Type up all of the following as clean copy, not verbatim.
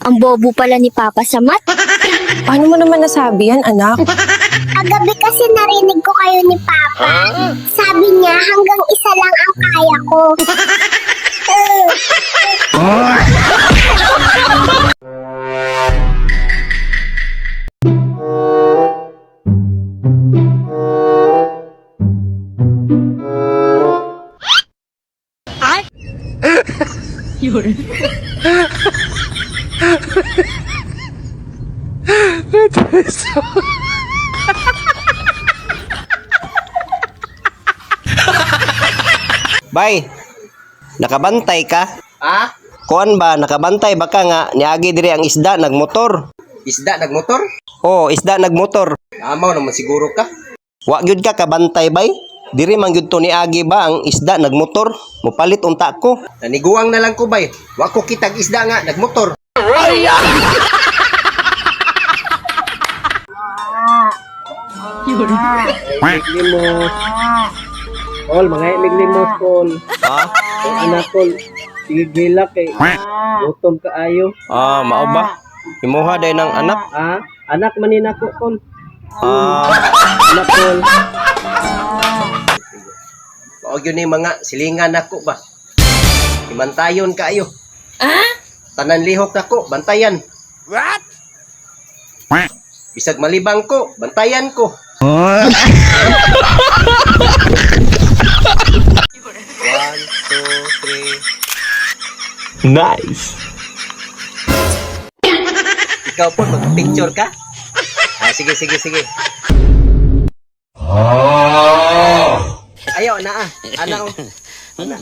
Ang bobo pala ni Papa sa mat. Paano mo naman nasabi yan, anak? Kagabi kasi narinig ko kayo ni Papa. Sabi niya hanggang isa lang ang kaya ko. Bay, nakabantay ka? Ah? Kuan ba, nakabantay baka nga niagi diri ang isda nagmotor. Isda nagmotor? Oh, isda nagmotor. Amaw naman siguro ka. Wa gyud ka kabantay bay. Diri man gyud to niagi ba ang isda nagmotor. Mupalit unta ko. Naniguang na lang ko bay. Wa ko kitag isda nga nagmotor. Limos. All, mga limos, Kol. Ha? Ang anak, Kol. Sige gila kay gutom ka ayo. Ah, mao ba? Imuha day ng anak. Ah, anak manin ako, Kol. Ah, Anak, Kol. Mao gyud ni mga silingan nako ba. Imantayon kaayo. Tanan lihok nako, bantayan. what? Bisag malibang ko, bantayan ko. One, two, three. Nice. Ikaw po, mag-picture ka? Ah, sige. Ayaw, na ah. Ano? Ana.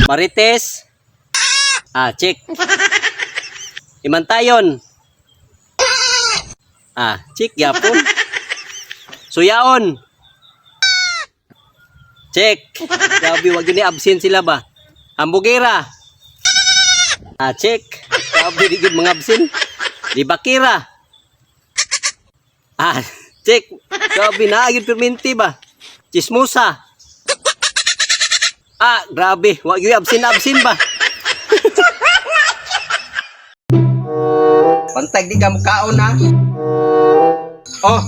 Marites. Ah, check. Imantayon. Ah, check yapon. Suyaon. Check. Grabe, wag yun absent sila ba? Hambugera. Ah, check. Grabe, di yun mga absent. Di bakira. Ah, check. Grabe na, yun perminti ba? Chismusa. Ah, grabe. Wag yun absent ba? Pantag di ka mukhaon ha. Oh.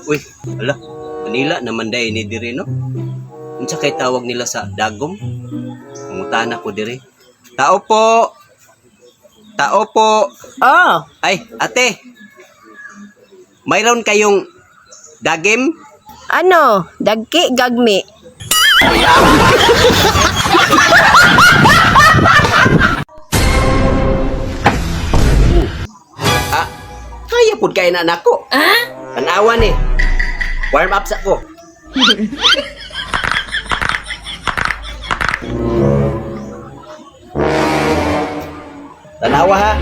Uy, ala, Manila naman dahil ni diri no? Unsa kay tawag nila sa dagom? Pangutan ako diri. Tao po. Tao po. Oh, Ay, ate. Mayroon kayong dagim? ano? Dagki, gagmi. Ah, kaya pud kay na nako. Tanawan eh. Warm up sa ko. Tanawa ha.